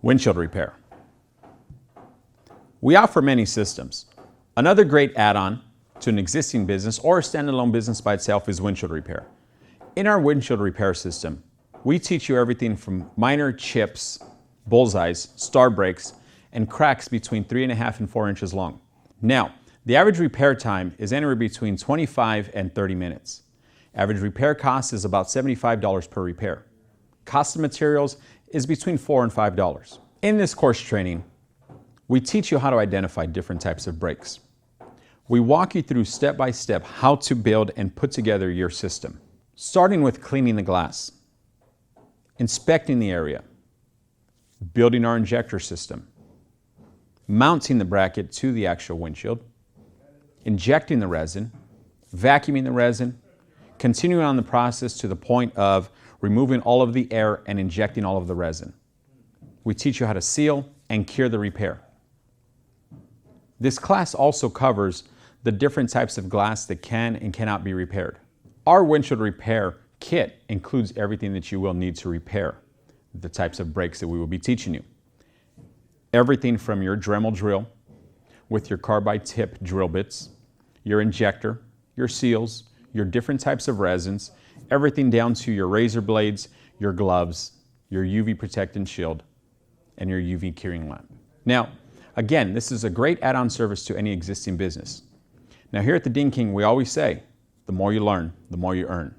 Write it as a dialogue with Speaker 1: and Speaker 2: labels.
Speaker 1: Windshield repair. We offer many systems. Another great add-on to an existing business or a standalone business by itself is windshield repair. In our windshield repair system, we teach you everything from minor chips, bullseyes, star breaks, and cracks between 3.5 and 4 inches long. Now, the average repair time is anywhere between 25 and 30 minutes. Average repair cost is about $75 per repair. Cost of materials is between $4 and $5. In this course training, we teach you how to identify different types of brakes. We walk you through step by step how to build and put together your system, starting with cleaning the glass, inspecting the area, building our injector system, mounting the bracket to the actual windshield, injecting the resin, vacuuming the resin, continuing on the process to the point of removing all of the air and injecting all of the resin. We teach you how to seal and cure the repair. This class also covers the different types of glass that can and cannot be repaired. Our windshield repair kit includes everything that you will need to repair the types of brakes that we will be teaching you. Everything from your Dremel drill with your carbide tip drill bits, your injector, your seals, your different types of resins, everything down to your razor blades, your gloves, your UV protectant shield, and your UV curing lamp. Now, again, this is a great add-on service to any existing business. Now here at the Dean King, we always say, the more you learn, the more you earn.